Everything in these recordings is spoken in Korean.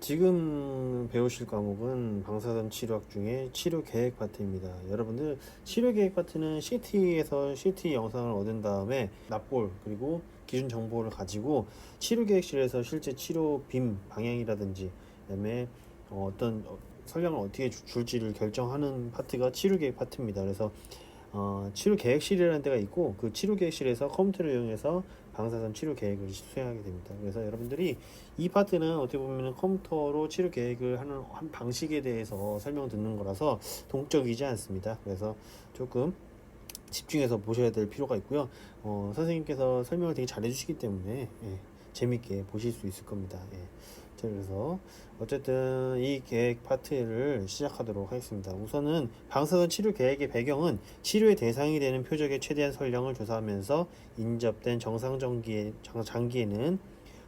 지금 배우실 과목은 방사선 치료학 중에 치료 계획 파트입니다. 여러분들 치료 계획 파트는 CT에서 CT 영상을 얻은 다음에 납볼 그리고 기준 정보를 가지고 치료 계획실에서 실제 치료 빔 방향이라든지 그다음에 어떤 설명을 어떻게 줄지를 결정하는 파트가 치료 계획 파트입니다. 그래서 치료 계획실이라는 데가 있고 그 치료 계획실에서 컴퓨터를 이용해서 방사선 치료 계획을 수행하게 됩니다. 그래서 여러분들이 이 파트는 어떻게 보면 컴퓨터로 치료 계획을 하는 한 방식에 대해서 설명 듣는 거라서 동적이지 않습니다. 그래서 조금 집중해서 보셔야 될 필요가 있고요. 선생님께서 설명을 되게 잘 해주시기 때문에 재밌게 보실 수 있을 겁니다. 자, 그래서 어쨌든 이 계획 파트를 시작하도록 하겠습니다. 우선은 방사선 치료 계획의 배경은 치료의 대상이 되는 표적의 최대한 선량을 조사하면서 인접된 장기에는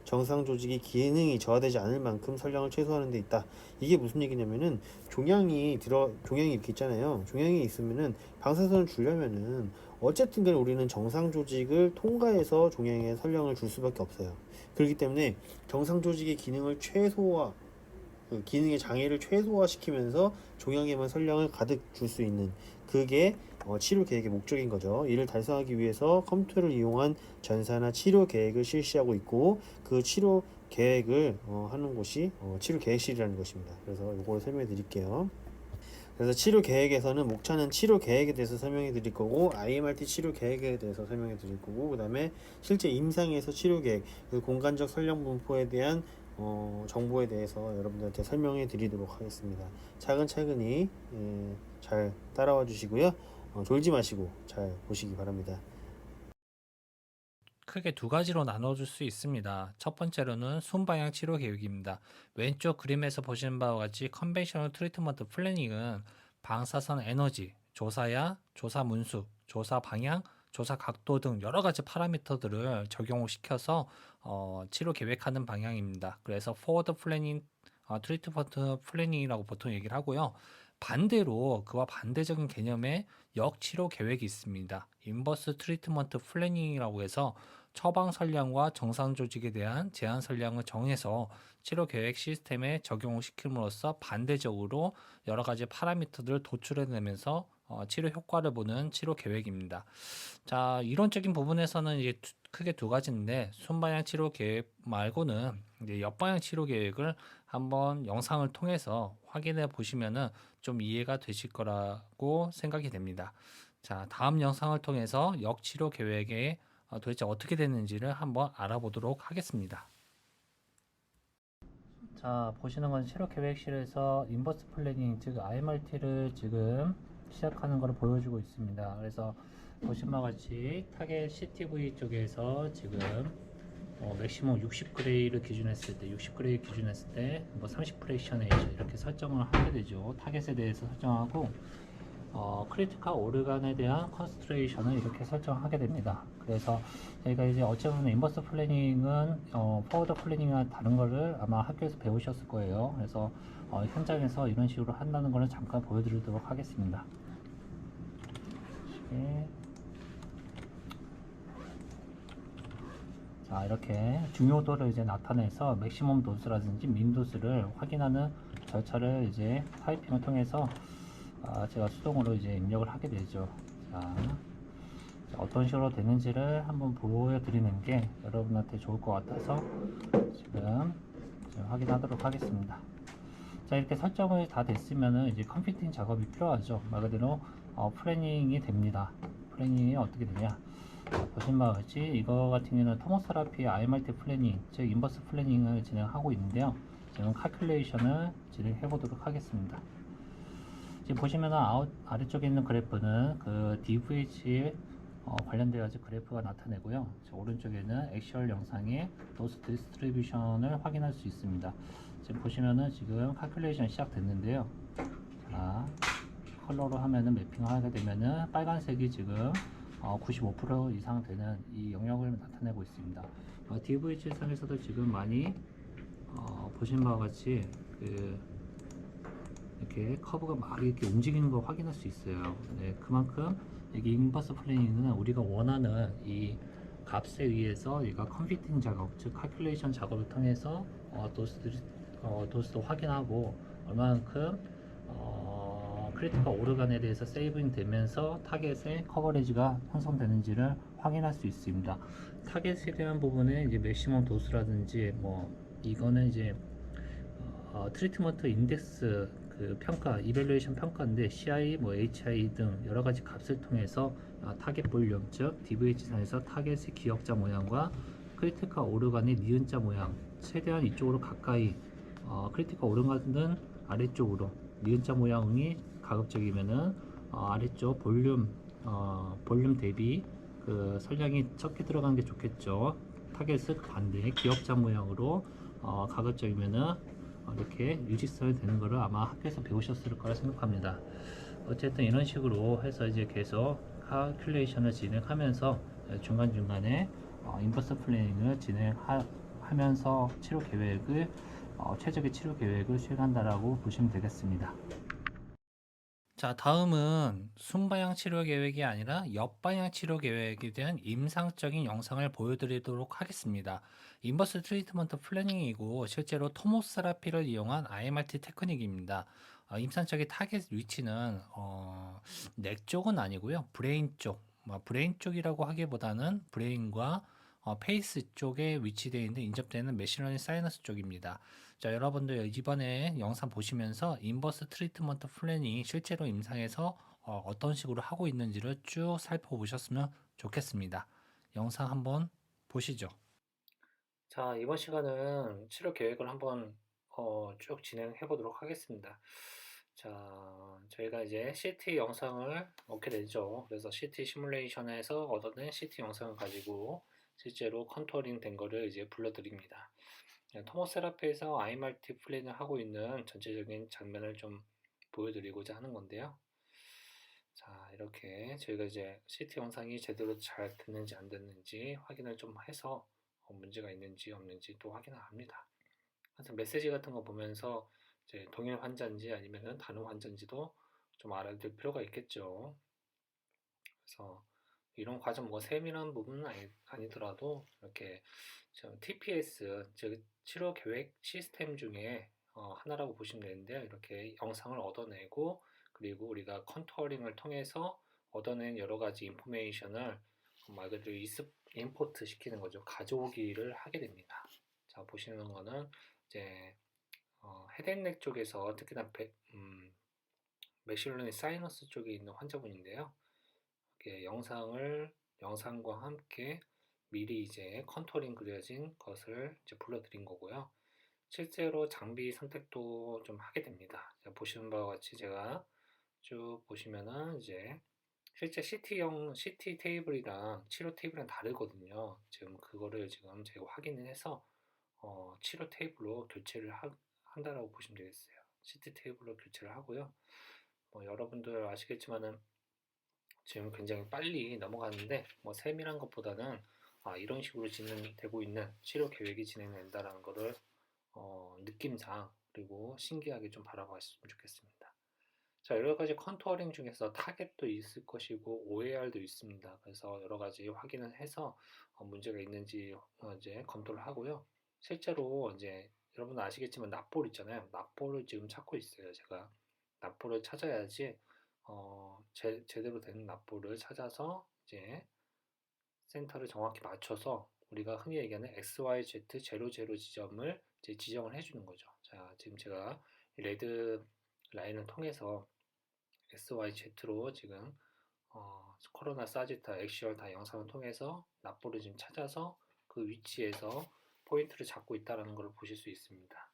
정상 조직의 기능이 저하되지 않을 만큼 선량을 최소화하는 데 있다. 이게 무슨 얘기냐면은 종양이 이렇게 있잖아요. 종양이 있으면은 방사선을 주려면은 어쨌든 간에 우리는 정상 조직을 통과해서 종양에 선량을 줄 수밖에 없어요. 그렇기 때문에 정상 조직의 기능을 그 기능의 장애를 최소화시키면서 종양에만 선량을 가득 줄 수 있는 그게 치료 계획의 목적인 거죠. 이를 달성하기 위해서 컴퓨터를 이용한 전사나 치료 계획을 실시하고 있고 그 치료 계획을 하는 곳이 치료 계획실이라는 것입니다. 그래서 이걸 설명해 드릴게요. 그래서 치료 계획에서는 목차는 치료 계획에 대해서 설명해 드릴 거고 IMRT 치료 계획에 대해서 설명해 드릴 거고 그 다음에 실제 임상에서 치료 계획, 그 공간적 선량 분포에 대한 정보에 대해서 여러분들한테 설명해 드리도록 하겠습니다. 차근차근히 잘 따라와 주시고요. 졸지 마시고 잘 보시기 바랍니다. 크게 두 가지로 나눠줄 수 있습니다. 첫 번째로는 순방향 치료 계획입니다. 왼쪽 그림에서 보시는 바와 같이 컨벤셔널 트리트먼트 플래닝은 방사선 에너지, 조사야, 조사 문수, 조사 방향, 조사 각도 등 여러 가지 파라미터들을 적용시켜서 치료 계획하는 방향입니다. 그래서 포워드 플래닝, 트리트먼트 플래닝이라고 보통 얘기를 하고요. 반대로 그와 반대적인 개념의 역치료 계획이 있습니다. 인버스 트리트먼트 플래닝이라고 해서 처방 선량과 정상 조직에 대한 제한 선량을 정해서 치료 계획 시스템에 적용을 시킴으로써 반대적으로 여러 가지 파라미터들을 도출해내면서 치료 효과를 보는 치료 계획입니다. 자, 이론적인 부분에서는 이제 크게 두 가지인데 순방향 치료 계획 말고는 이제 옆방향 치료 계획을 한번 영상을 통해서 확인해 보시면은 좀 이해가 되실 거라고 생각이 됩니다. 자, 다음 영상을 통해서 역치료 계획에 도대체 어떻게 됐는지를 한번 알아보도록 하겠습니다. 자, 보시는 건 치료 계획실에서 인버스 플래닝, 즉 IMRT를 지금 시작하는 것을 보여주고 있습니다. 그래서 보신 바와 같이 타겟 CTV 쪽에서 지금 맥시멈 60그레이를 기준했을 때, 60그레이 기준했을 때, 뭐 30프레이션에이저 이렇게 설정을 하게 되죠. 타겟에 대해서 설정하고, 크리티컬 오르간에 대한 컨스트레이션을 이렇게 설정하게 됩니다. 그래서 저희가 이제 어찌보면 인버스 플래닝은 포워드 플래닝과 다른 거를 아마 학교에서 배우셨을 거예요. 그래서 현장에서 이런 식으로 한다는 거는 잠깐 보여드리도록 하겠습니다. 자, 이렇게 중요도를 이제 나타내서 맥시멈 도수라든지 민 도수를 확인하는 절차를 이제 타이핑을 통해서 제가 수동으로 이제 입력을 하게 되죠. 자, 어떤 식으로 되는지를 한번 보여드리는 게 여러분한테 좋을 것 같아서 지금 확인하도록 하겠습니다. 자, 이렇게 설정이 다 됐으면은 이제 컴퓨팅 작업이 필요하죠. 말 그대로 플래닝이 됩니다. 플래닝이 어떻게 되냐? 자, 보신 바와 같이 이거 같은 경우는 토모스라피 IMRT 플래닝, 즉 인버스 플래닝을 진행하고 있는데요. 지금 칼큘레이션을 진행해 보도록 하겠습니다. 지금 보시면 아래쪽에 있는 그래프는 그 DVH 관련되어 가지고 그래프가 나타내고요. 오른쪽에는 액츄얼 영상의 로스 디스트리뷰션을 확인할 수 있습니다. 지금 보시면은 지금 칼큘레이션 시작됐는데요. 자, 컬러로 하면은 매핑을 하게 되면은 빨간색이 지금 95% 이상 되는 이 영역을 나타내고 있습니다. DVH 상에서도 지금 많이 보신 바와 같이 이렇게 커브가 막 이렇게 움직이는 걸 확인할 수 있어요. 네, 그만큼 이게 인버스 플래닝은 우리가 원하는 이 값에 의해서 얘가 컴퓨팅 작업, 즉 칼큘레이션 작업을 통해서 도수도 확인하고 얼마만큼 크리티컬 오르간에 대해서 세이빙 되면서 타겟의 커버리지가 형성되는지를 확인할 수 있습니다. 타겟에 대한 부분에 이제 맥시멈 도수라든지 뭐 이거는 이제 트리트먼트 인덱스 그 평가, 이밸루에이션 평가인데 CI, 뭐 HI 등 여러 가지 값을 통해서 타겟 볼륨, 즉 DVH 선에서 타겟의 기역자 모양과 크리티컬 오르간의 니은자 모양, 최대한 이쪽으로 가까이, 크리티컬 오르간은 아래쪽으로, 니은자 모양이 가급적이면은 아래쪽 볼륨 대비 그 선량이 적게 들어가는 게 좋겠죠. 타겟은 반대 기역자 모양으로 가급적이면은 이렇게 유지성이 되는 것을 아마 학교에서 배우셨을 거라 생각합니다. 어쨌든 이런 식으로 해서 이제 계속 칼큘레이션을 진행하면서 중간중간에 인버스 플래닝을 진행하면서 치료 계획을 최적의 치료 계획을 수행한다라고 보시면 되겠습니다. 자, 다음은 순방향 치료 계획이 아니라 옆방향 치료 계획에 대한 임상적인 영상을 보여드리도록 하겠습니다. 인버스 트리트먼트 플래닝이고 실제로 토모세라피를 이용한 IMRT 테크닉입니다. 임상적인 타겟 위치는 넥 쪽은 아니고요. 브레인 쪽, 브레인 쪽이라고 하기보다는 브레인과 페이스 쪽에 위치되어 있는 인접되는 메시러닝 사이너스 쪽입니다. 자, 여러분들 이번에 영상 보시면서 인버스 트리트먼트 플래닝이 실제로 임상에서 어떤 식으로 하고 있는지를 쭉 살펴보셨으면 좋겠습니다. 영상 한번 보시죠. 자, 이번 시간은 치료 계획을 한번 쭉 진행해 보도록 하겠습니다. 자, 저희가 이제 CT 영상을 얻게 되죠. 그래서 CT 시뮬레이션에서 얻어낸 CT 영상을 가지고 실제로 컨투어링 된 거를 이제 불러드립니다. 토모세라피에서 IMRT 플랜을 하고 있는 전체적인 장면을 좀 보여드리고자 하는 건데요. 자, 이렇게 저희가 이제 CT 영상이 제대로 잘 됐는지 안 됐는지 확인을 좀 해서 문제가 있는지 없는지 또 확인을 합니다. 하여튼 메시지 같은 거 보면서 이제 동일 환자인지 아니면 다른 환자인지도 좀 알아둘 필요가 있겠죠. 그래서 이런 과정 뭐 세밀한 부분은 아니더라도 이렇게 TPS 즉 치료 계획 시스템 중에 하나라고 보시면 되는데요. 이렇게 영상을 얻어내고 그리고 우리가 컨투어링을 통해서 얻어낸 여러 가지 인포메이션을 말 그대로 임포트 시키는 거죠. 가져오기를 하게 됩니다. 자, 보시는 거는 이제 헤드앤넥 쪽에서 특히나 맥실러니 사이너스 쪽에 있는 환자분인데요. 영상과 함께 미리 이제 컨투어링 그려진 것을 이제 불러드린 거고요. 실제로 장비 선택도 좀 하게 됩니다. 보시는 바와 같이 제가 쭉 보시면은 이제 실제 CT 테이블이랑 치료 테이블이랑 다르거든요. 지금 그거를 지금 제가 확인을 해서 치료 테이블로 교체를 한다라고 보시면 되겠어요. CT 테이블로 교체를 하고요. 뭐 여러분들 아시겠지만은 지금 굉장히 빨리 넘어가는데 뭐 세밀한 것보다는 이런 식으로 진행되고 있는 치료 계획이 진행된다라는 거를 느낌상 그리고 신기하게 좀 바라봤으면 좋겠습니다. 자, 여러 가지 컨투어링 중에서 타겟도 있을 것이고 OAR도 있습니다. 그래서 여러 가지 확인을 해서 문제가 있는지 이제 검토를 하고요. 실제로 이제 여러분 아시겠지만 납볼 있잖아요. 납볼을 지금 찾고 있어요. 제가 납볼을 찾아야지 제대로 된 납볼을 찾아서 이제 센터를 정확히 맞춰서 우리가 흔히 얘기하는 XYZ00 지점을 이제 지정을 해주는 거죠. 자, 지금 제가 레드 라인을 통해서 XYZ로 지금 코로나 사지타 엑시얼 다 영상을 통해서 납볼을 지금 찾아서 그 위치에서 포인트를 잡고 있다는 걸 보실 수 있습니다.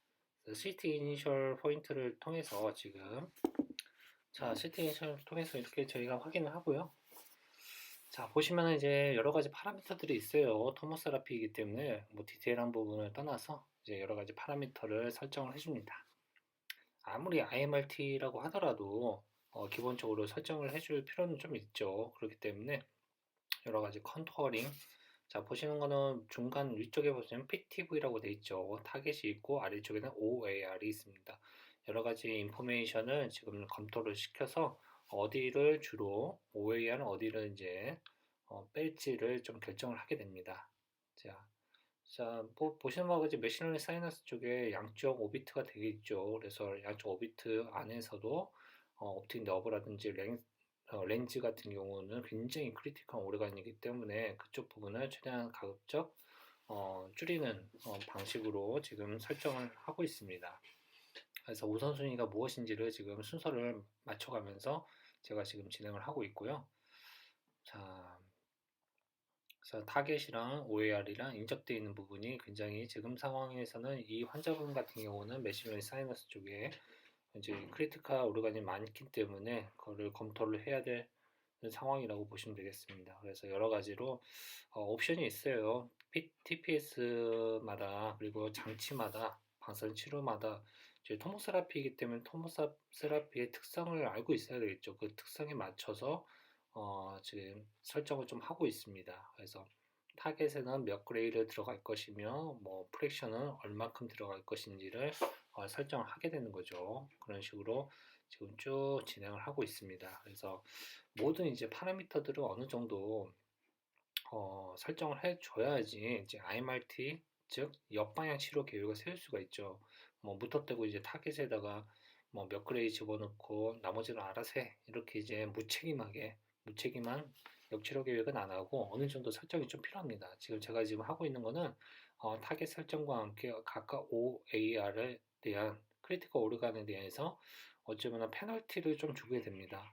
CT 이니셜 포인트를 통해서 지금 CT 이니셜을 통해서 이렇게 저희가 확인을 하고요. 자, 보시면 이제 여러 가지 파라미터들이 있어요. 토모세라피이기 때문에 뭐 디테일한 부분을 떠나서 이제 여러 가지 파라미터를 설정을 해줍니다. 아무리 IMRT라고 하더라도 기본적으로 설정을 해줄 필요는 좀 있죠. 그렇기 때문에 여러 가지 컨투어링. 자, 보시는 거는 중간 위쪽에 보시면 PTV라고 되어 있죠. 타겟이 있고 아래쪽에는 OAR이 있습니다. 여러 가지 인포메이션을 지금 검토를 시켜서 어디를 주로 OAR은 어디를 이제 뺄지를 좀 결정을 하게 됩니다. 자, 자, 보시는 바와 같이 머신러닝 사이너스 쪽에 양쪽 오비트가 되게 있죠. 그래서 양쪽 오비트 안에서도 옵틱 너브라든지 렌즈 같은 경우는 굉장히 크리티컬한 오르간이기 때문에 그쪽 부분을 최대한 가급적 줄이는 방식으로 지금 설정을 하고 있습니다. 그래서 우선순위가 무엇인지를 지금 순서를 맞춰가면서 제가 지금 진행을 하고 있고요. 자, 그래서 타겟이랑 OAR이랑 인접되어 있는 부분이 굉장히 지금 상황에서는 이 환자분 같은 경우는 메시러닝 사이너스 쪽에 이제 크리티컬 오르간이 많기 때문에 그거를 검토를 해야 될 상황이라고 보시면 되겠습니다. 그래서 여러 가지로 옵션이 있어요. TPS마다 그리고 장치마다 방사선 치료마다 이제 토모세라피이기 때문에 토모세라피의 특성을 알고 있어야 되겠죠. 그 특성에 맞춰서 지금 설정을 좀 하고 있습니다. 그래서 타겟에는 몇 그레이를 들어갈 것이며 뭐 프랙션은 얼마큼 들어갈 것인지를 설정을 하게 되는 거죠. 그런 식으로 지금 쭉 진행을 하고 있습니다. 그래서 모든 이제 파라미터들을 어느 정도 설정을 해줘야지 이제 IMRT 즉 역방향 치료 계획을 세울 수가 있죠. 뭐 무턱대고 이제 타겟에다가 뭐 몇 그레이 집어넣고 나머지는 알아서 해 이렇게 이제 무책임한 역치료 계획은 안 하고 어느 정도 설정이 좀 필요합니다. 제가 지금 하고 있는 거는 타겟 설정과 함께 각각 OAR에 대한 크리티컬 오르간에 대해서 어쩌면 페널티를 좀 주게 됩니다.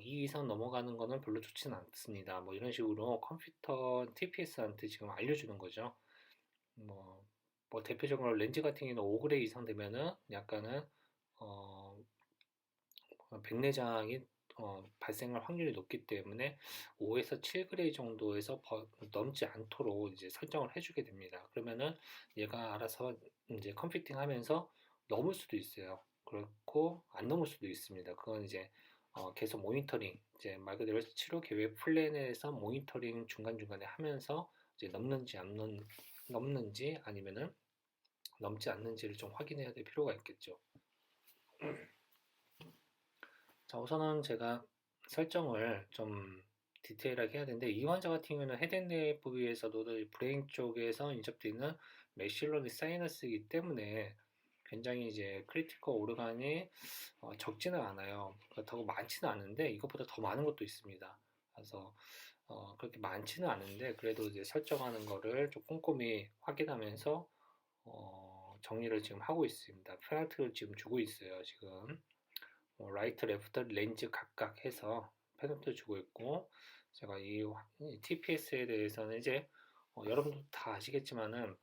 2 이상 넘어가는 거는 별로 좋지는 않습니다. 뭐 이런 식으로 컴퓨터 TPS한테 지금 알려주는 거죠. 뭐, 뭐 대표적으로 렌즈 같은 경우는 5그레이 이상 되면은 약간은 어, 백내장이 발생할 확률이 높기 때문에 5에서 7그레이 정도에서 넘지 않도록 이제 설정을 해주게 됩니다. 그러면은 얘가 알아서 이제 컴퓨팅 하면서 넘을 수도 있어요. 그렇고 안 넘을 수도 있습니다. 그건 이제 계속 모니터링, 이제 말 그대로 치료 계획 플랜에서 모니터링 중간중간에 하면서 이제 넘는지 아니면은 넘지 않는지를 좀 확인해야 될 필요가 있겠죠. 자, 우선은 제가 설정을 좀 디테일하게 해야 되는데 이 환자 같은 경우는 헤드앤넥 부위에서도 브레인 쪽에서 인접되어 있는 맥실러리 사이너스이기 때문에 굉장히 이제 크리티컬 오르간이 적지는 않아요. 그렇다고 많지는 않은데 이것보다 더 많은 것도 있습니다. 그래서 그렇게 많지는 않은데 그래도 이제 설정하는 거를 좀 꼼꼼히 확인하면서 정리를 지금 하고 있습니다. 페널티를 지금 주고 있어요. 지금 라이트, 레프트, 렌즈 각각 해서 페널티를 주고 있고 제가 이 TPS에 대해서는 이제 여러분도 다 아시겠지만은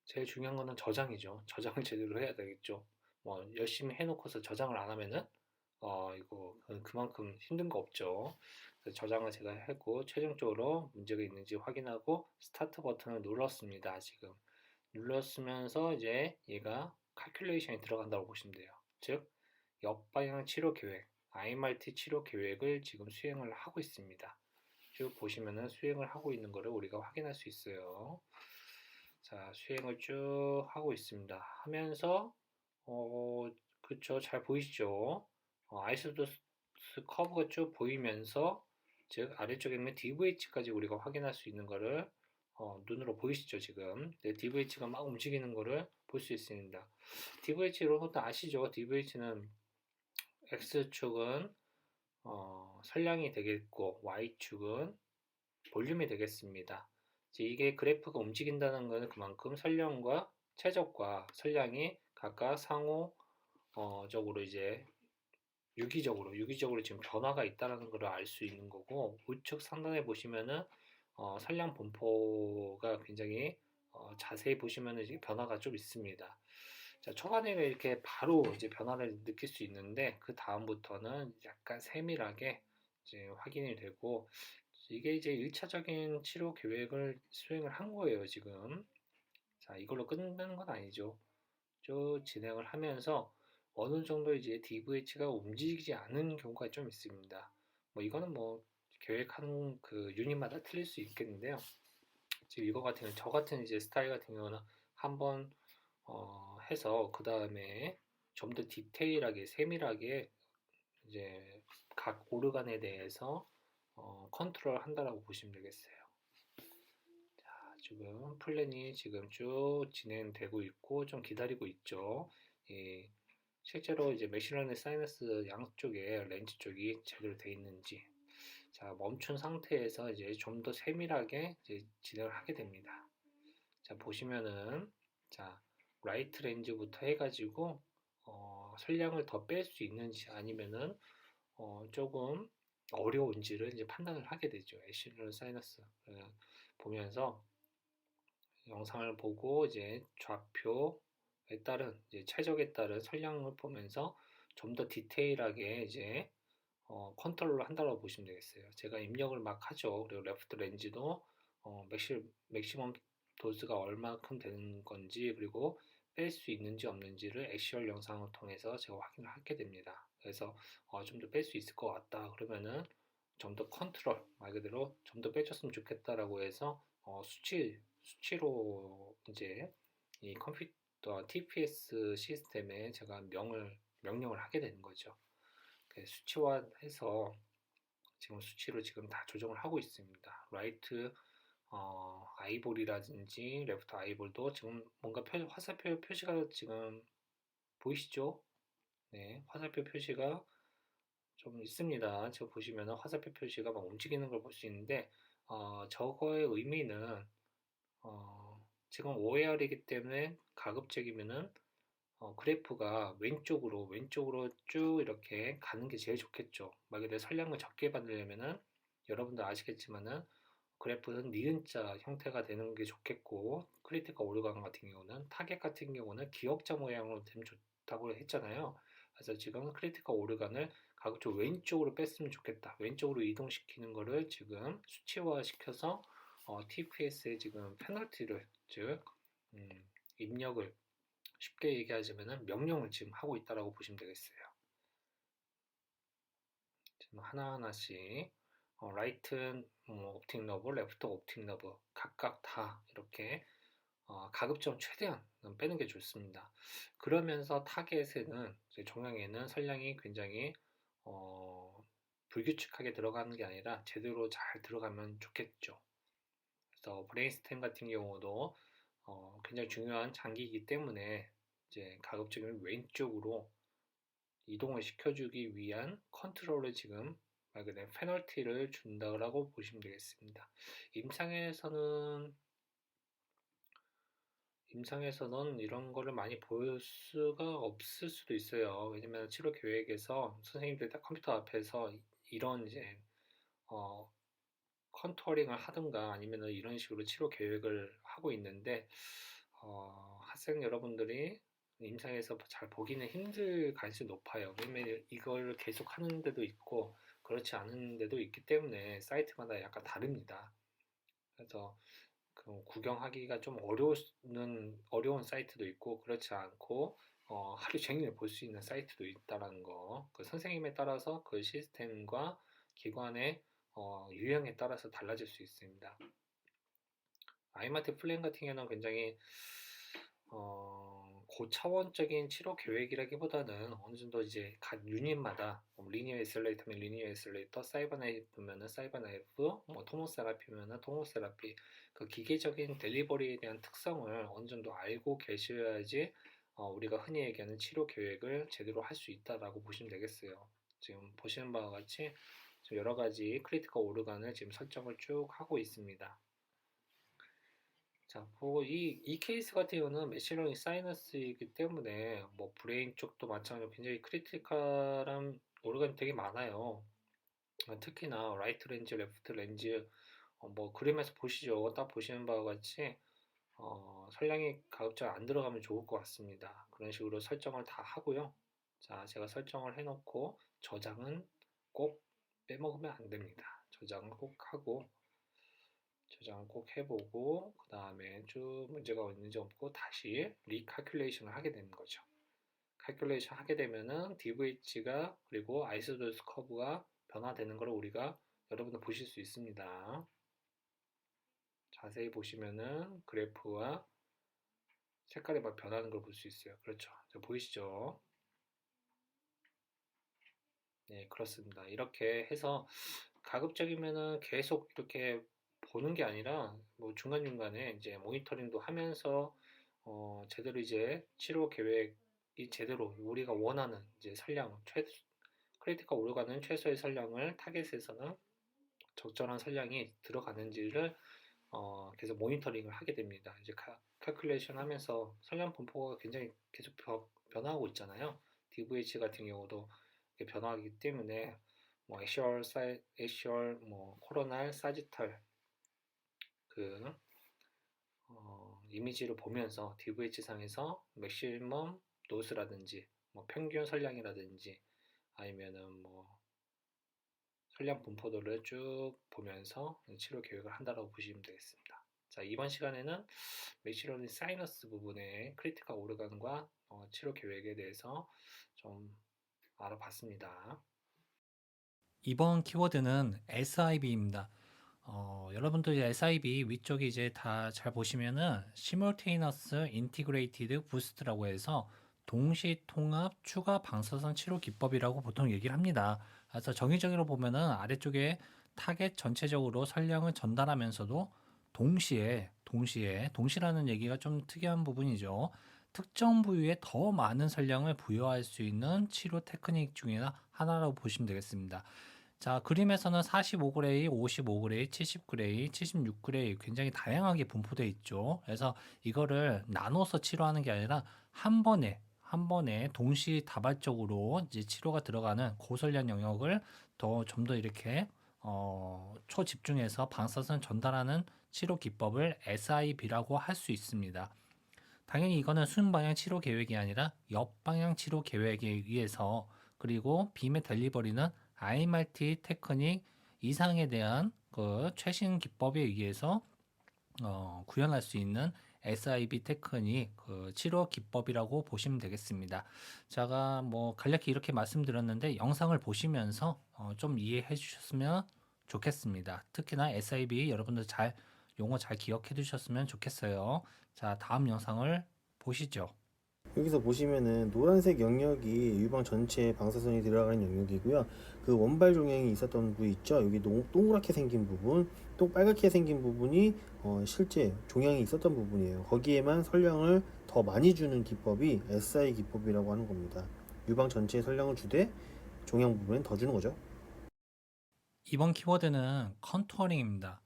제일 중요한 거는 저장이죠. 저장을 제대로 해야 되겠죠. 뭐 열심히 해놓고서 저장을 안 하면은 이거 그만큼 힘든 거 없죠. 그래서 저장을 제가 했고 최종적으로 문제가 있는지 확인하고 스타트 버튼을 눌렀습니다. 지금 눌렀으면서 이제 얘가 칼큘레이션이 들어간다고 보시면 돼요. 즉 역방향 치료 계획, IMRT 치료 계획을 지금 수행을 하고 있습니다. 쭉 보시면은 수행을 하고 있는 것을 우리가 확인할 수 있어요. 자, 수행을 쭉 하고 있습니다. 하면서 그쵸, 잘 보이시죠? 아이소도스 커브가 쭉 보이면서 즉 아래쪽에 있는 DVH까지 우리가 확인할 수 있는 거를 눈으로 보이시죠 지금. 네, DVH가 막 움직이는 거를 볼 수 있습니다. DVH 여러분도 아시죠? DVH는 X축은 선량이 되겠고 Y축은 볼륨이 되겠습니다. 이게 그래프가 움직인다는 것은 그만큼 선량과 최적과 선량이 각각 상호적으로 이제 유기적으로 지금 변화가 있다는 것을 알 수 있는 거고 우측 상단에 보시면은 선량 분포가 굉장히 자세히 보시면은 이제 변화가 좀 있습니다. 자, 초반에는 이렇게 바로 이제 변화를 느낄 수 있는데 그 다음부터는 약간 세밀하게 이제 확인이 되고 이게 이제 1차적인 치료 계획을 수행을 한 거예요, 지금. 자, 이걸로 끝나는 건 아니죠. 쭉 진행을 하면서 어느 정도 이제 DVH가 움직이지 않은 경우가 좀 있습니다. 뭐 이거는 뭐 계획하는 그 유닛마다 틀릴 수 있겠는데요. 지금 이거 같은 저 같은 이제 스타일 같은 경우는 한번 해서 그 다음에 좀 더 디테일하게 세밀하게 이제 각 오르간에 대해서 컨트롤 한다라고 보시면 되겠어요. 자, 지금 플랜이 지금 쭉 진행되고 있고 좀 기다리고 있죠. 예, 실제로 이제 메신러닝 사이너스 양쪽에 렌즈 쪽이 제대로 되어 있는지 자 멈춘 상태에서 이제 좀 더 세밀하게 이제 진행을 하게 됩니다. 자 보시면은 자 라이트 렌즈부터 해가지고 설량을 더 뺄 수 있는지 아니면은 조금 어려운지를 이제 판단을 하게 되죠. 애쉬런 사이너스 보면서 영상을 보고 이제 좌표에 따른 이제 최적에 따른 설량을 보면서 좀 더 디테일하게 이제 컨트롤을 한다고 보시면 되겠어요. 제가 입력을 막 하죠. 그리고 레프트 렌즈도 맥시멈 도수가 얼마큼 되는 건지 그리고 뺄 수 있는지 없는지를 액시얼 영상을 통해서 제가 확인을 하게 됩니다. 그래서 좀 더 뺄 수 있을 것 같다. 그러면은 좀 더 컨트롤 말 그대로 좀 더 빼줬으면 좋겠다라고 해서 수치로 이제 이 컴퓨터 TPS 시스템에 제가 명령을 하게 되는 거죠. 수치화해서 지금 수치로 지금 다 조정을 하고 있습니다. 라이트 아이볼이라든지 레프트 아이볼도 지금 뭔가 화살표 표시가 지금 보이시죠? 네, 화살표 표시가 좀 있습니다. 지금 보시면 화살표 표시가 막 움직이는 걸 볼 수 있는데 저거의 의미는 지금 OAR이기 때문에 가급적이면은 그래프가 왼쪽으로 쭉 이렇게 가는 게 제일 좋겠죠. 말 그대로 선량을 적게 받으려면은 여러분들 아시겠지만은 그래프는 니은자 형태가 되는 게 좋겠고 크리티컬 오르간 같은 경우는 타겟 같은 경우는 기역자 모양으로 되면 좋다고 했잖아요. 그래서 지금 크리티컬 오르간을 가급적 왼쪽으로 뺐으면 좋겠다. 왼쪽으로 이동시키는 거를 지금 수치화 시켜서 TPS에 지금 페널티를 즉 입력을 쉽게 얘기하자면 명령을 지금 하고 있다고 보시면 되겠어요. 지금 하나하나씩 라이트 옵틱 너브, 레프트 옵틱 너브 각각 다 이렇게 가급적 최대한 빼는 게 좋습니다. 그러면서 타겟에는 종양에는 선량이 굉장히 불규칙하게 들어가는 게 아니라 제대로 잘 들어가면 좋겠죠. 그래서 브레인스템 같은 경우도 굉장히 중요한 장기이기 때문에 이제 가급적이면 왼쪽으로 이동을 시켜주기 위한 컨트롤을 지금 말 그대로 페널티를 준다고 보시면 되겠습니다. 임상에서는 이런 거를 많이 볼 수가 없을 수도 있어요. 왜냐면 치료 계획에서 선생님들 다 컴퓨터 앞에서 이런 이제 컨투어링을 하든가 아니면 이런 식으로 치료 계획을 하고 있는데 학생 여러분들이 임상에서 잘 보기는 힘들 가능성이 높아요. 왜냐면 이걸 계속 하는 데도 있고 그렇지 않은 데도 있기 때문에 사이트마다 약간 다릅니다. 그래서 그 구경하기가 좀 어려운 사이트도 있고 그렇지 않고 하루 종일 볼 수 있는 사이트도 있다는 거. 그 선생님에 따라서 그 시스템과 기관의 유형에 따라서 달라질 수 있습니다. 아이마트 플랜 같은 경우는 굉장히 고차원적인 치료 계획이라기보다는 어느 정도 이제 각 유닛마다 리니어 에슬레이터면 리니어 에슬레이터, 사이버나이프면은 사이버나이프, 토모세라피면은 토모세라피 그 기계적인 델리버리에 대한 특성을 어느 정도 알고 계셔야지 우리가 흔히 얘기하는 치료 계획을 제대로 할 수 있다라고 보시면 되겠어요. 지금 보시는 바와 같이 여러 가지 크리티컬 오르간을 지금 설정을 쭉 하고 있습니다. 자, 이 케이스 같은 경우는 메시러닝 사이너스이기 때문에 뭐 브레인 쪽도 마찬가지로 굉장히 크리티컬한 오르간이 되게 많아요. 특히나 라이트 렌즈, 레프트 렌즈 뭐 그림에서 보시죠. 딱 보시는 바와 같이 설량이 가급적 안 들어가면 좋을 것 같습니다. 그런 식으로 설정을 다 하고요. 자, 제가 설정을 해놓고 저장은 꼭 빼먹으면 안 됩니다. 저장을 꼭 하고 저장을 꼭 해보고 그 다음에 쭉 문제가 있는지 없고 다시 리칼큘레이션을 하게 되는 거죠. 칼큘레이션 하게 되면은 DVH가 그리고 아이소도스 커브가 변화되는 걸 우리가 여러분들 보실 수 있습니다. 자세히 보시면은 그래프와 색깔이 막 변하는 걸 볼 수 있어요. 그렇죠. 보이시죠? 네, 그렇습니다. 이렇게 해서 가급적이면은 계속 이렇게 보는 게 아니라 뭐 중간중간에 이제 모니터링도 하면서 제대로 이제 치료 계획이 제대로 우리가 원하는 이제 선량, 크리티컬 오르가는 최소의 선량을 타겟에서는 적절한 선량이 들어가는지를 계속 모니터링을 하게 됩니다. 이제 칼큘레이션 하면서 선량 분포가 굉장히 계속 변화하고 있잖아요. DVH 같은 경우도 변화하기 때문에 뭐 액시얼, 뭐 코로날, 사지탈 그 이미지를 보면서 DVH 상에서 맥시멈 노스라든지 뭐 평균 선량이라든지 아니면은 뭐 선량 분포도를 쭉 보면서 치료 계획을 한다고 보시면 되겠습니다. 자, 이번 시간에는 맥시러리 사이너스 부분의 크리티컬 오르간과 치료 계획에 대해서 좀 알아봤습니다. 이번 키워드는 SIB입니다. 여러분들 SIB 위쪽에 이제 다 잘 보시면은 Simultaneous Integrated Boost라고 해서 동시 통합 추가 방사선 치료 기법이라고 보통 얘기를 합니다. 그래서 정의적으로 보면은 아래쪽에 타겟 전체적으로 선량을 전달하면서도 동시라는 얘기가 좀 특이한 부분이죠. 특정 부위에 더 많은 선량을 부여할 수 있는 치료 테크닉 중에 하나라고 보시면 되겠습니다. 자, 그림에서는 45그레이, 55그레이, 70그레이, 76그레이 굉장히 다양하게 분포되어 있죠. 그래서 이거를 나눠서 치료하는 게 아니라 한 번에 동시다발적으로 이제 치료가 들어가는 고설량 영역을 좀 더 이렇게 초집중해서 방사선 전달하는 치료 기법을 SIB라고 할 수 있습니다. 당연히 이거는 순방향 치료 계획이 아니라 옆방향 치료 계획에 의해서 그리고 빔의 델리버리는 IMRT 테크닉 이상에 대한 그 최신 기법에 의해서 구현할 수 있는 SIB 테크닉 그 치료 기법이라고 보시면 되겠습니다. 제가 뭐 간략히 이렇게 말씀드렸는데 영상을 보시면서 좀 이해해 주셨으면 좋겠습니다. 특히나 SIB 여러분들 용어 잘 기억해 두셨으면 좋겠어요. 자, 다음 영상을 보시죠. 여기서 보시면은 노란색 영역이 유방 전체에 방사선이 들어가는 영역이고요. 그 원발 종양이 있었던 부위 있죠. 여기 동그랗게 생긴 부분, 또 빨갛게 생긴 부분이 실제 종양이 있었던 부분이에요. 거기에만 선량을 더 많이 주는 기법이 SI 기법이라고 하는 겁니다. 유방 전체에 선량을 주되 종양 부분엔 더 주는 거죠. 이번 키워드는 컨투어링입니다.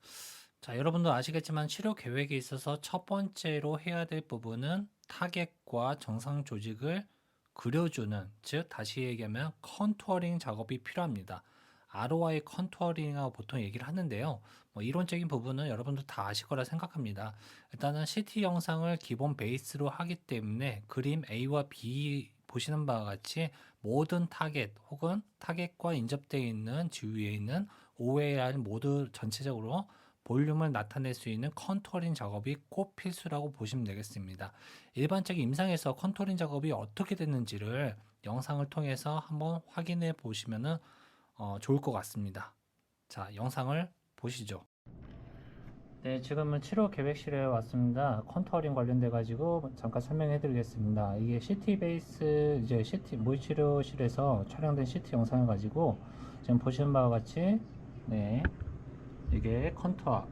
자, 여러분도 아시겠지만 치료 계획에 있어서 첫 번째로 해야 될 부분은 타겟과 정상 조직을 그려주는, 즉 다시 얘기하면 컨투어링 작업이 필요합니다. ROI 컨투어링이라고 보통 얘기를 하는데요. 뭐 이론적인 부분은 여러분도 다 아실 거라 생각합니다. 일단은 CT 영상을 기본 베이스로 하기 때문에 그림 A와 B 보시는 바와 같이 모든 타겟 혹은 타겟과 인접되어 있는 주위에 있는 OAR 모두 전체적으로 볼륨을 나타낼 수 있는 컨투어링 작업이 꼭 필수라고 보시면 되겠습니다. 일반적인 임상에서 컨투어링 작업이 어떻게 됐는지를 영상을 통해서 한번 확인해 보시면 좋을 것 같습니다. 자, 영상을 보시죠. 네, 지금은 치료 계획실에 왔습니다. 컨투어링 관련돼 가지고 잠깐 설명해 드리겠습니다. 이게 CT 베이스 이제 CT 모의치료실에서 촬영된 CT 영상을 가지고 지금 보시는 바와 같이 네, 이게 컨투어,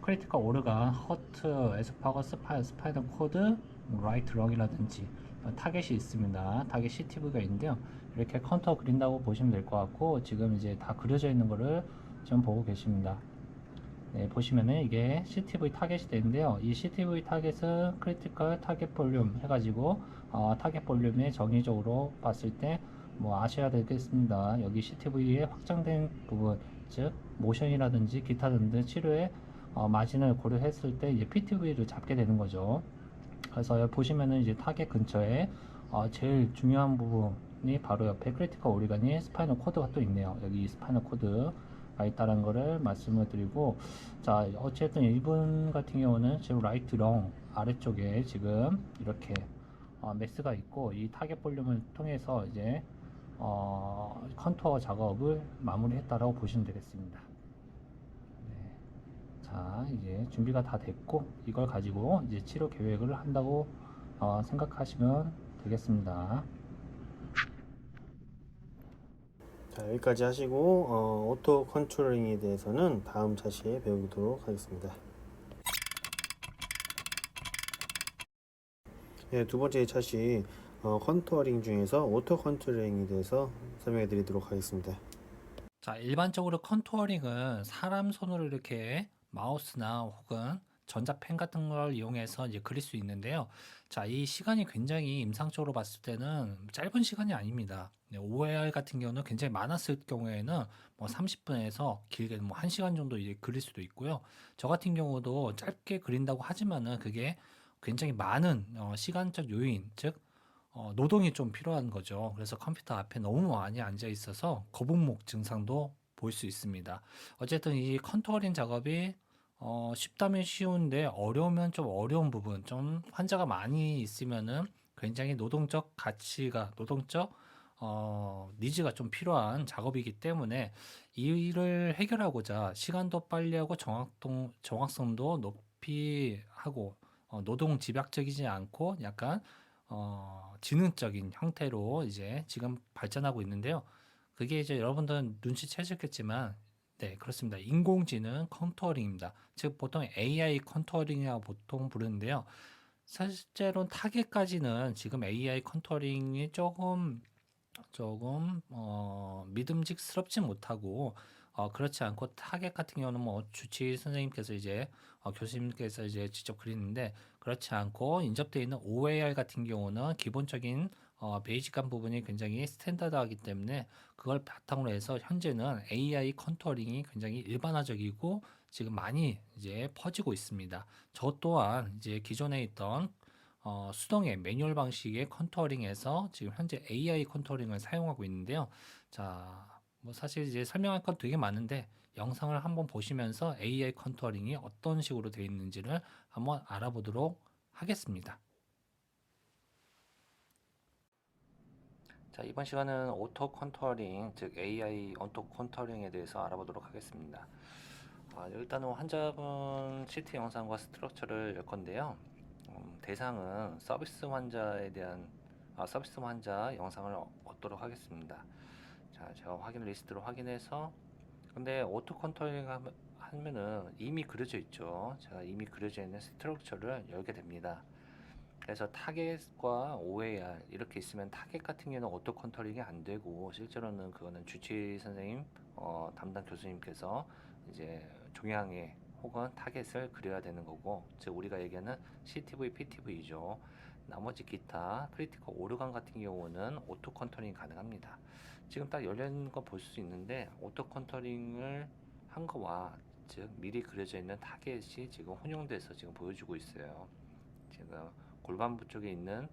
크리티컬 오르간, 허트, 에스파거스, 스파이더 코드, 라이트 럭이라든지 타겟이 있습니다. 타겟 CTV가 있는데요. 이렇게 컨투어 그린다고 보시면 될 것 같고 지금 이제 다 그려져 있는 거를 지금 보고 계십니다. 네, 보시면은 이게 CTV 타겟이 되는데요. 이 CTV 타겟은 크리티컬 타겟 볼륨 해가지고 타겟 볼륨의 정의적으로 봤을 때 뭐 아셔야 되겠습니다. 여기 CTV에 확장된 부분, 즉 모션이라든지 기타 등등 치료에 마진을 고려했을 때 이제 PTV를 잡게 되는 거죠. 그래서 여기 보시면은 이제 타겟 근처에 제일 중요한 부분이 바로 옆에 크리티컬 오리간이 스파이널 코드가 또 있네요. 여기 스파이널 코드 가 있다는 거를 말씀을 드리고, 자, 어쨌든 1분 같은 경우는 지금 라이트 롱 아래쪽에 지금 이렇게 매스가 있고 이 타겟 볼륨을 통해서 이제 컨투어 작업을 마무리했다라고 보시면 되겠습니다. 네. 자, 이제 준비가 다 됐고 이걸 가지고 이제 치료 계획을 한다고 생각하시면 되겠습니다. 자, 여기까지 하시고 오토 컨트롤링에 대해서는 다음 차시에 배우도록 하겠습니다. 네, 두 번째 차시 컨투어링 중에서 오토 컨투어링에 대해서 설명해 드리도록 하겠습니다. 자, 일반적으로 컨투어링은 사람 손으로 이렇게 마우스나 혹은 전자펜 같은 걸 이용해서 이제 그릴 수 있는데요. 자, 이 시간이 굉장히 임상적으로 봤을 때는 짧은 시간이 아닙니다. OAR 같은 경우는 굉장히 많았을 경우에는 뭐 30분에서 길게 뭐 1시간 정도 이제 그릴 수도 있고요. 저 같은 경우도 짧게 그린다고 하지만은 그게 굉장히 많은 시간적 요인, 즉 노동이 좀 필요한 거죠. 그래서 컴퓨터 앞에 너무 많이 앉아 있어서 거북목 증상도 볼 수 있습니다. 어쨌든 이 컨투어링 작업이 쉽다면 쉬운데 어려우면 좀 어려운 부분, 좀 환자가 많이 있으면은 굉장히 노동적 가치가, 노동적 니즈가 좀 필요한 작업이기 때문에 이 일을 해결하고자 시간도 빨리 하고 정확성도 높이 하고 노동 집약적이지 않고 약간 지능적인 형태로 이제 지금 발전하고 있는데요. 그게 이제 여러분들은 눈치채셨겠지만, 네, 그렇습니다. 인공지능 컨투어링입니다. 즉, 보통 AI 컨투어링이라고 보통 부르는데요. 실제로는 타겟까지는 지금 AI 컨투어링이 조금 믿음직스럽지 못하고 그렇지 않고 타겟 같은 경우는 뭐 주치 선생님께서 이제 교수님께서 이제 직접 그리는데 그렇지 않고 인접되어 있는 OAR 같은 경우는 기본적인 베이직한 부분이 굉장히 스탠다드하기 때문에 그걸 바탕으로 해서 현재는 AI 컨투어링이 굉장히 일반화적이고 지금 많이 이제 퍼지고 있습니다. 저 또한 이제 기존에 있던 수동의 매뉴얼 방식의 컨투어링에서 지금 현재 AI 컨투어링을 사용하고 있는데요. 자, 뭐 사실 이제 설명할 건 되게 많은데 영상을 한번 보시면서 AI 컨투어링이 어떤 식으로 되어 있는지를 한번 알아보도록 하겠습니다. 자, 이번 시간은 오토 컨투어링, 즉 AI 오토 컨투어링에 대해서 알아보도록 하겠습니다. 일단은 환자분 CT 영상과 스트럭처를 열 건데요. 대상은 서비스 환자 영상을 얻도록 하겠습니다. 자, 제가 확인 리스트로 확인해서 근데 오토 컨트롤링 하면은 이미 그려져 있죠. 제가 이미 그려져 있는 스트럭처를 열게 됩니다. 그래서 타겟과 OAR 이렇게 있으면 타겟 같은 경우는 오토 컨트롤링이 안 되고 실제로는 그거는 주치 선생님 담당 교수님께서 이제 종양에 혹은 타겟을 그려야 되는 거고 즉 우리가 얘기하는 CTV, PTV죠. 나머지 기타 크리티컬 오르간 같은 경우는 오토 컨트롤링이 가능합니다. 지금 딱 열린 거 볼 수 있는데 오토 컨트롤링을 한 거와 즉 미리 그려져 있는 타겟이 지금 혼용돼서 지금 보여주고 있어요. 지금 골반부 쪽에 있는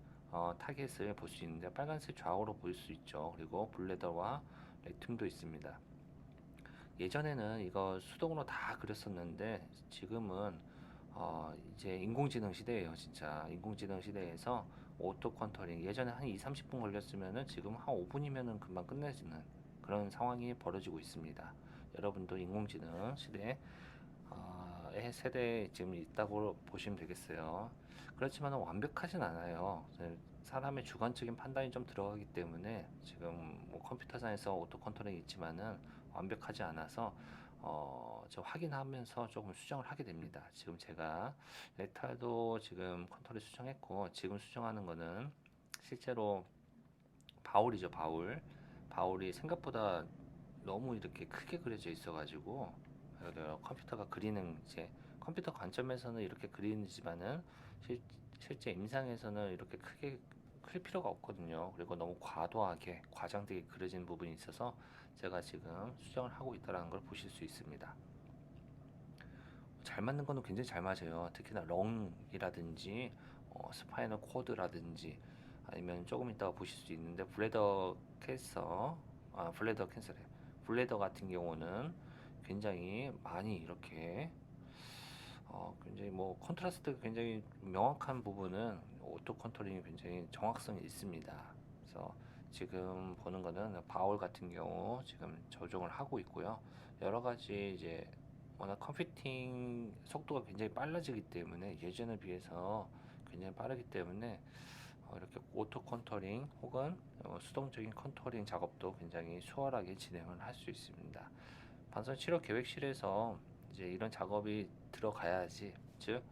타겟을 볼 수 있는데 빨간색 좌우로 볼 수 있죠. 그리고 블레더와 레툼도 있습니다. 예전에는 이거 수동으로 다 그렸었는데 지금은 이제 인공지능 시대예요. 진짜 인공지능 시대에서 오토 컨터링 예전에 한 2, 30분 걸렸으면은 지금 한 5분이면은 금방 끝내지는 그런 상황이 벌어지고 있습니다. 여러분도 인공지능 시대에 세대에 지금 있다고 보시면 되겠어요. 그렇지만 완벽하진 않아요. 사람의 주관적인 판단이 좀 들어가기 때문에 지금 뭐 컴퓨터상에서 오토 컨트롤이 있지만은 완벽하지 않아서 저 확인하면서 조금 수정을 하게 됩니다. 지금 제가 레탈도 지금 컨트롤 수정했고 지금 수정하는 거는 실제로 바울이죠, 바울. 바울이 생각보다 너무 이렇게 크게 그려져 있어가지고 컴퓨터가 그리는 이제 컴퓨터 관점에서는 이렇게 그리지만은 실제 임상에서는 이렇게 크게 클 필요가 없거든요. 그리고 너무 과도하게 과장되게 그려진 부분이 있어서 제가 지금 수정을 하고 있다는 걸 보실 수 있습니다. 잘 맞는 거는 굉장히 잘 맞아요. 특히나 렁이라든지 스파이널 코드라든지 아니면 조금 이따가 보실 수 있는데 블레더 같은 경우는 굉장히 많이 이렇게 굉장히 뭐 컨트라스트가 굉장히 명확한 부분은 오토 컨트롤링이 굉장히 정확성이 있습니다. 그래서 지금 보는 거는 바울 같은 경우 지금 조정을 하고 있고요. 여러 가지 이제 워낙 컴퓨팅 속도가 굉장히 빨라지기 때문에 예전에 비해서 굉장히 빠르기 때문에 이렇게 오토 컨트롤링 혹은 수동적인 컨투어링 작업도 굉장히 수월하게 진행을 할 수 있습니다. 방선 치료 계획실에서 이제 이런 작업이 들어가야지, 즉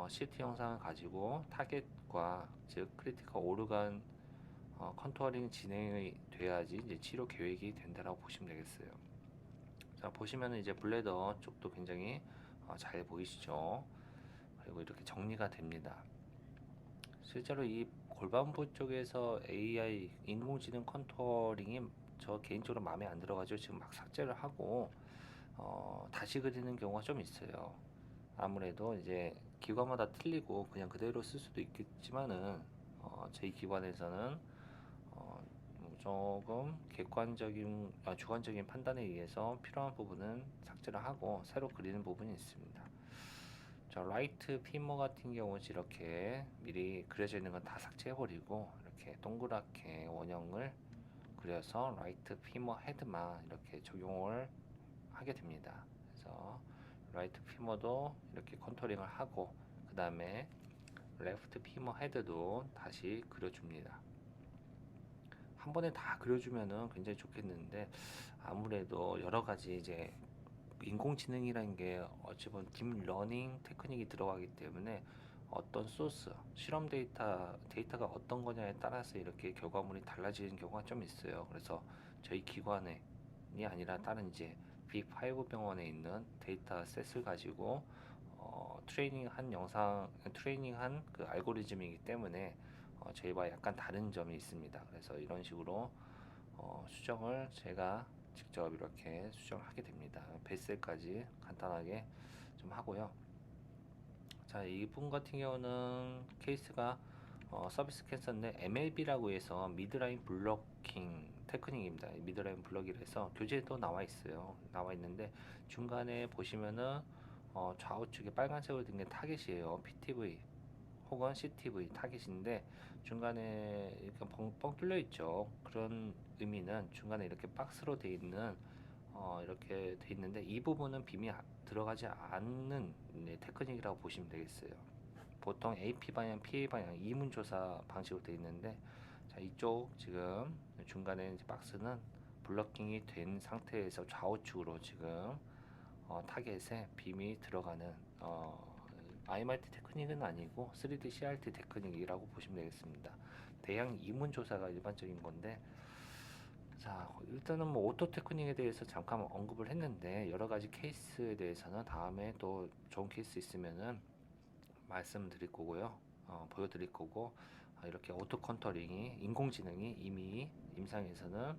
CT 영상을 가지고 타겟과 즉 크리티컬 오르간 컨투어링 진행이 돼야지 이제 치료 계획이 된다라고 보시면 되겠어요. 자, 보시면은 이제 블레더 쪽도 굉장히 잘 보이시죠? 그리고 이렇게 정리가 됩니다. 실제로 이 골반부 쪽에서 AI 인공지능 컨투어링이 저 개인적으로 마음에 안 들어가지고 지금 막 삭제를 하고 다시 그리는 경우가 좀 있어요. 아무래도 이제 기관마다 틀리고 그냥 그대로 쓸 수도 있겠지만은 저희 기관에서는 조금 객관적인 주관적인 판단에 의해서 필요한 부분은 삭제를 하고 새로 그리는 부분이 있습니다. 자, 라이트 피머 같은 경우는 이렇게 미리 그려져 있는 건 다 삭제해버리고 이렇게 동그랗게 원형을 그려서 라이트 피머 헤드만 이렇게 적용을 하게 됩니다. 그래서 라이트 피머도 이렇게 컨투어링을 하고 그 다음에 레프트 피머 헤드도 다시 그려줍니다. 한 번에 다 그려주면은 굉장히 좋겠는데 아무래도 여러 가지 이제 인공지능이라는 게 어찌 보면 딥러닝 테크닉이 들어가기 때문에 어떤 소스, 실험 데이터가 어떤 거냐에 따라서 이렇게 결과물이 달라지는 경우가 좀 있어요. 그래서 저희 기관이 아니라 다른 이제 빅5 병원에 있는 데이터셋을 가지고 트레이닝한 그 알고리즘이기 때문에 저희와 약간 다른 점이 있습니다. 그래서 이런 식으로 수정을 제가 직접 이렇게 수정을 하게 됩니다. 베셀까지 간단하게 좀 하고요. 자, 이분 같은 경우는 케이스가 서비스 캔서인데 MLB라고 해서 미드라인 블러킹 테크닉입니다. 미드라인 블럭이라 해서 교재에도 나와 있어요. 나와 있는데 중간에 보시면은 좌우측에 빨간색으로 된 게 타겟이에요. PTV 혹은 CTV 타겟인데 중간에 이렇게 뻥 뚫려 있죠. 그런 의미는 중간에 이렇게 박스로 돼 있는 이렇게 돼 있는데 이 부분은 빔이 들어가지 않는 테크닉이라고 보시면 되겠어요. 보통 AP 방향, PA 방향 이문 조사 방식으로 되어 있는데 자, 이쪽 지금 중간에 이제 박스는 블러킹이 된 상태에서 좌우측으로 지금 타겟에 빔이 들어가는 IMRT 테크닉은 아니고 3D CRT 테크닉이라고 보시면 되겠습니다. 대형 이문 조사가 일반적인 건데 자, 일단은 뭐 오토 테크닉에 대해서 잠깐 언급을 했는데 여러 가지 케이스에 대해서는 다음에 또 좋은 케이스 있으면은 말씀드릴 거고요. 보여드릴 거고 이렇게 오토 컨터링이 인공지능이 이미 임상에서는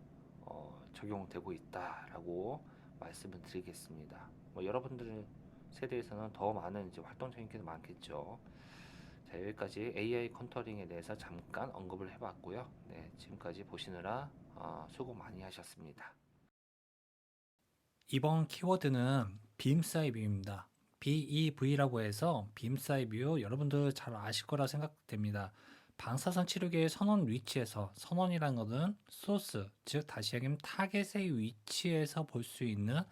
적용되고 있다라고 말씀을 드리겠습니다. 뭐 여러분들 세대에서는 더 많은 이제 활동적인 게 많겠죠. 자, 여기까지 AI 컨터링에 대해서 잠깐 언급을 해봤고요. 네, 지금까지 보시느라 수고 많이 하셨습니다. 이번 키워드는 빔사이뷰입니다. BEV라고 해서 빔사이뷰 여러분들 잘 아실 거라 생각됩니다. 방사선 치료계의 선원 위치에서 선원이라는 것은 소스, 즉 다시 얘기하면 타겟의 위치에서 볼 수 있는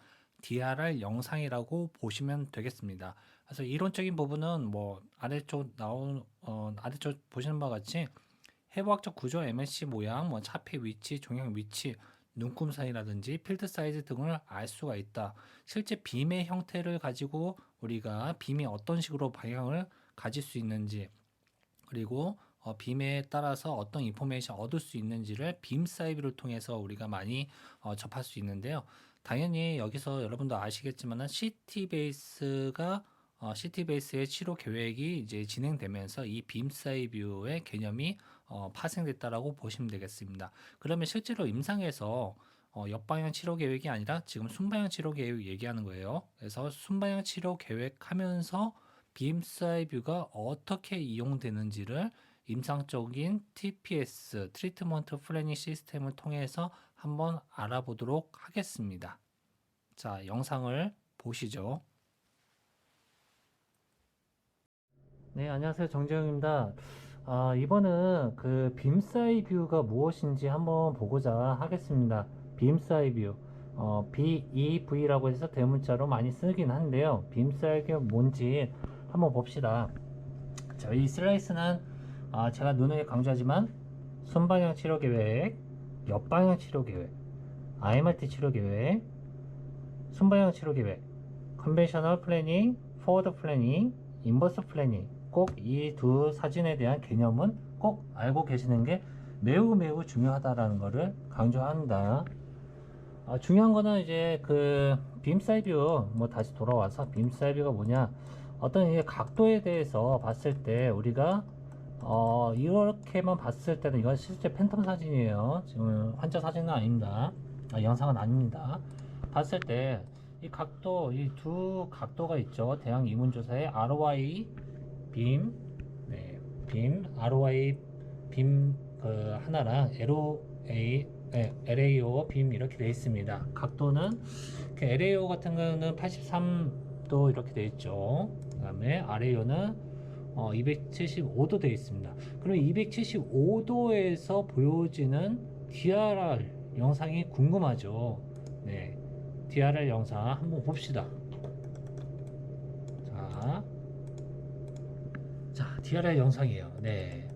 DRR 영상이라고 보시면 되겠습니다. 그래서 이론적인 부분은 뭐 아래쪽 보시는 바와 같이 해부학적 구조, MSC 모양, 뭐 차폐 위치, 종양 위치, 눈금 사이라든지 필드 사이즈 등을 알 수가 있다. 실제 빔의 형태를 가지고 우리가 빔이 어떤 식으로 방향을 가질 수 있는지 그리고 빔에 따라서 어떤 인포메이션 얻을 수 있는지를 빔 사이비를 통해서 우리가 많이 접할 수 있는데요. 당연히 여기서 여러분도 아시겠지만은 CT 베이스의 치료 계획이 이제 진행되면서 이 빔 사이뷰의 개념이 파생됐다라고 보시면 되겠습니다. 그러면 실제로 임상에서 역방향 치료 계획이 아니라 지금 순방향 치료 계획 얘기하는 거예요. 그래서 순방향 치료 계획하면서 빔 사이뷰가 어떻게 이용되는지를 임상적인 TPS, 트리트먼트 플래닝 시스템을 통해서 한번 알아보도록 하겠습니다. 자, 영상을 보시죠. 네, 안녕하세요. 정재영입니다. 이번은 그 빔사이뷰가 무엇인지 한번 보고자 하겠습니다. 빔사이뷰, BEV라고 해서 대문자로 많이 쓰긴 한데요. 빔사이뷰가 뭔지 한번 봅시다. 자, 이 슬라이스는 제가 누누이 강조하지만 순방향 치료 계획, 옆방향 치료 계획, IMRT 치료 계획, 순방향 치료 계획, 컨벤셔널 플래닝, 포워드 플래닝, 인버스 플래닝. 꼭 이 두 사진에 대한 개념은 꼭 알고 계시는 게 매우 중요하다라는 것을 강조합니다. 중요한 거는 이제 그 빔 사이뷰, 뭐 다시 돌아와서 빔 사이뷰가 뭐냐, 어떤 이게 각도에 대해서 봤을 때 우리가 이렇게만 봤을 때는 이건 실제 팬텀 사진이에요. 지금 환자 사진은 아닙니다. 영상은 아닙니다. 봤을 때 이 각도, 이 두 각도가 있죠. 대항 이문조사의 ROI 빔, 네, 빔, ROI 빔 그 하나랑 LAO 빔 이렇게 되어 있습니다. 각도는 그 LAO 같은 경우는 83도 이렇게 되어 있죠. 그 다음에 RAO는 275도 되어 있습니다. 그럼 275도에서 보여지는 DRR 영상이 궁금하죠. 네, DRR 영상 한번 봅시다. 자, DRR 영상이에요. 네.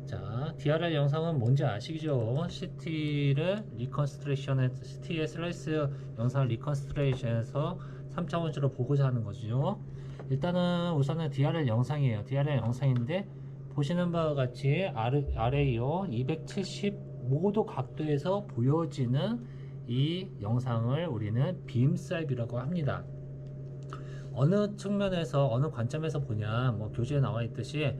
자, DRR 영상은 뭔지 아시죠? CT를 리컨스트레이션에서, CT의 슬라이스 영상을 리컨스트레이션에서 3차원으로 보고자 하는 거죠. 일단은 우선은 DRR 영상이에요. DRR 영상인데 보시는 바와 같이 아래요 275도 각도에서 보여지는 이 영상을 우리는 빔 사이뷰라고 합니다. 어느 측면에서 어느 관점에서 보냐, 뭐 교재에 나와 있듯이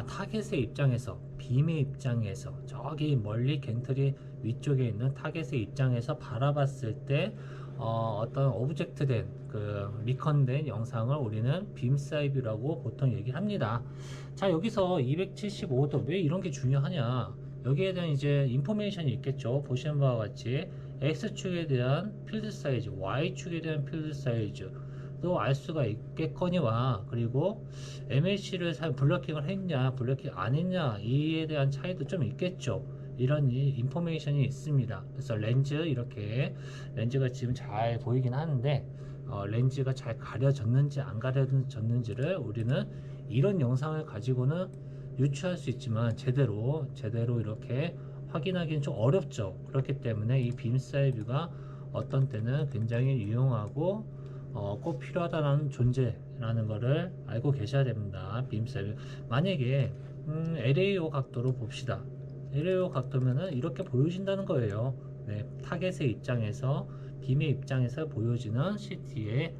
타겟의 입장에서, 빔의 입장에서, 저기 멀리 겐트리 위쪽에 있는 타겟의 입장에서 바라봤을 때 어떤 오브젝트된 그 리컨된 영상을 우리는 빔 사이뷰라고 보통 얘기를 합니다. 자, 여기서 275도 왜 이런 게 중요하냐, 여기에 대한 이제 인포메이션이 있겠죠. 보시는 바와 같이 X축에 대한 필드 사이즈, Y축에 대한 필드 사이즈 또 알 수가 있겠거니와, 그리고 MLC를 블러킹을 했냐 블러킹 안 했냐 이에 대한 차이도 좀 있겠죠. 이런 인포메이션이 있습니다. 그래서 렌즈, 이렇게 렌즈가 지금 잘 보이긴 하는데 렌즈가 잘 가려졌는지 안 가려졌는지를 우리는 이런 영상을 가지고는 유추할 수 있지만 제대로 이렇게 확인하기는 좀 어렵죠. 그렇기 때문에 이 빔 사이뷰가 어떤 때는 굉장히 유용하고 꼭 필요하다는 존재라는 것을 알고 계셔야 됩니다. 빔 사이뷰. 만약에 LAO 각도로 봅시다. LAO 각도면은 이렇게 보여진다는 거예요. 네, 타겟의 입장에서, 빔의 입장에서 보여지는 CT의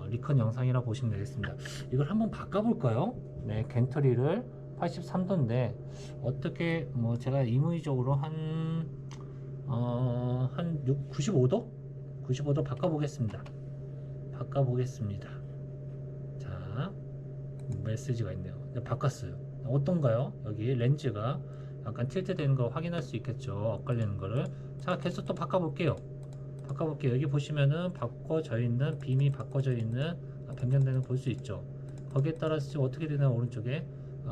리컨 영상이라고 보시면 되겠습니다. 이걸 한번 바꿔볼까요? 네, 겐트리를 83도인데 어떻게 뭐 제가 임의적으로 한 95도? 95도 바꿔보겠습니다. 자, 메시지가 있네요. 바꿨어요. 어떤가요? 여기 렌즈가 약간 틸트 되는 거 확인할 수 있겠죠. 엇갈리는 거를. 자, 계속 또 바꿔볼게요. 여기 보시면은 바꿔져 있는, 빔이 바꿔져 있는, 변경되는 거 볼 수 있죠. 거기에 따라서 지금 어떻게 되나, 오른쪽에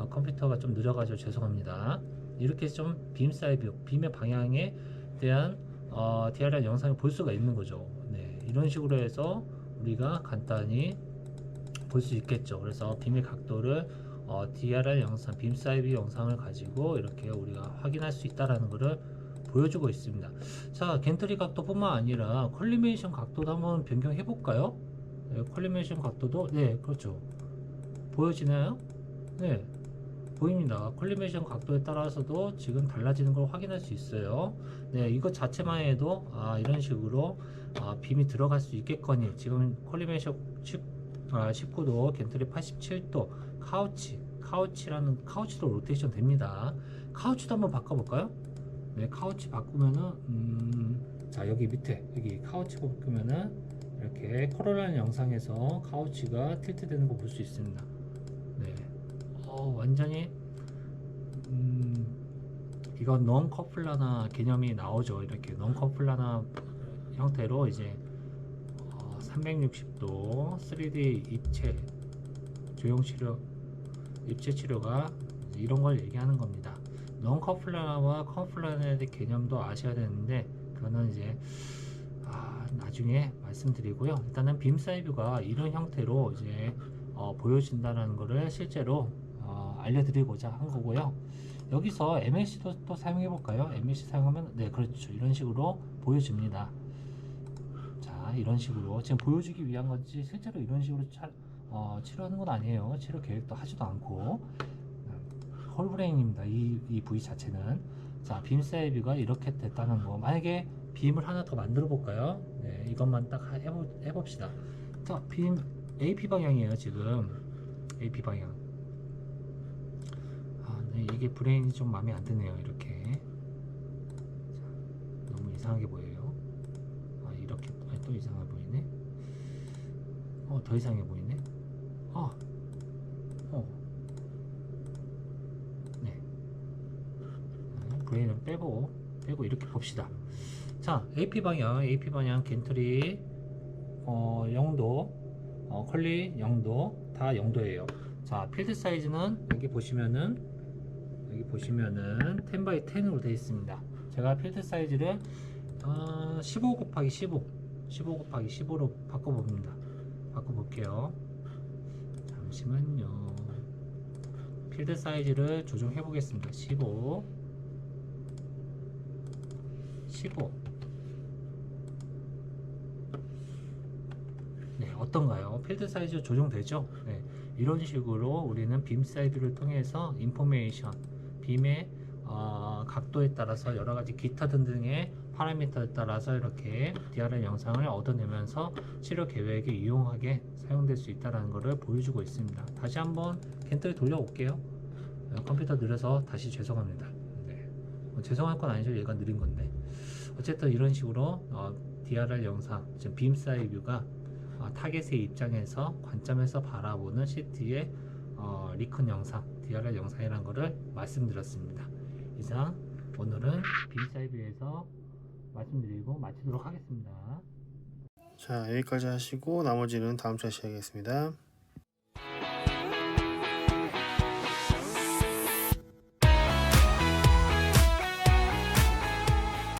컴퓨터가 좀 느려가지고 죄송합니다. 이렇게 좀 빔 사이뷰, 빔의 방향에 대한 DRR 영상을 볼 수가 있는 거죠. 네, 이런 식으로 해서 우리가 간단히 볼 수 있겠죠. 그래서 빔의 각도를 DRR 영상, 빔 사이뷰 영상을 가지고 이렇게 우리가 확인할 수 있다라는 것을 보여주고 있습니다. 자, 겐트리 각도뿐만 아니라 컬리메이션 각도도 한번 변경해 볼까요? 네, 컬리메이션 각도도, 네, 그렇죠. 보여지나요? 네, 보입니다. 컬리메이션 각도에 따라서도 지금 달라지는 걸 확인할 수 있어요. 네, 이것 자체만 해도 이런 식으로 빔이 들어갈 수 있겠거니, 지금 컬리메이션 19도, 겐트리 87도, 카우치라는, 카우치도 로테이션 됩니다. 카우치도 한번 바꿔볼까요? 네, 카우치 바꾸면은 자, 여기 밑에 여기 카우치 바꾸면은 이렇게 컬러라인 영상에서 카우치가 틸트 되는 거 볼 수 있습니다. 네, 완전히 이건 넌 커플라나 개념이 나오죠. 이렇게 넌 커플라나 형태로 이제 360도 3D 입체 조형 치료, 입체 치료가 이런 걸 얘기하는 겁니다. 넌 커플라와 커플라의 개념도 아셔야 되는데 그거는 이제 나중에 말씀드리고요. 일단은 빔 사이뷰가 이런 형태로 이제 보여진다는 것을 실제로 알려드리고자 한 거고요. 여기서 MLC도 또 사용해 볼까요? MLC 사용하면 네 그렇죠. 이런 식으로 보여집니다. 자 이런 식으로 지금 보여주기 위한 건지 실제로 이런 식으로 치료하는 건 아니에요. 치료 계획도 하지도 않고 홀브레인입니다. 이 부위 자체는. 자 빔 사이즈가 이렇게 됐다는 거. 만약에 빔을 하나 더 만들어 볼까요? 네, 이것만 딱 해봅시다. 자 빔 AP 방향이에요. 지금 AP 방향. 네, 이게 브레인이 좀 마음에 안 드네요. 이렇게 자, 너무 이상하게 보여요. 이렇게 또 이상하게 보이네. 더 이상해 보이네. 네. 브레인을 빼고 이렇게 봅시다. 자 AP 방향 겐트리 0도 컬리 0도 다 0도예요. 자 필드 사이즈는 여기 보시면은 10x10으로 되어 있습니다. 제가 필드 사이즈를 15 곱하기 15 곱하기 15로 바꿔볼게요. 잠시만요. 필드 사이즈를 조정해 보겠습니다. 15 네, 어떤가요? 필드 사이즈 조정되죠? 네, 이런 식으로 우리는 빔 사이즈를 통해서 인포메이션, 빔의 각도에 따라서 여러가지 기타 등등의 파라미터에 따라서 이렇게 DRL 영상을 얻어내면서 치료 계획에 유용하게 사용될 수 있다는 것을 보여주고 있습니다. 다시 한번 겐트리 돌려볼게요. 컴퓨터 느려서 다시 죄송합니다. 네. 죄송할 건 아니죠. 얘가 느린 건데. 어쨌든 이런 식으로 DRL 영상, 지금 빔 사이드 뷰가 타겟의 입장에서 관점에서 바라보는 CT의 리컨 영상, DRL 영상이라는 것을 말씀드렸습니다. 이상 오늘은 빔 사이드 뷰에서 말씀드리고 마치도록 하겠습니다. 자, 여기까지 하시고 나머지는 다음 주에 시작하겠습니다.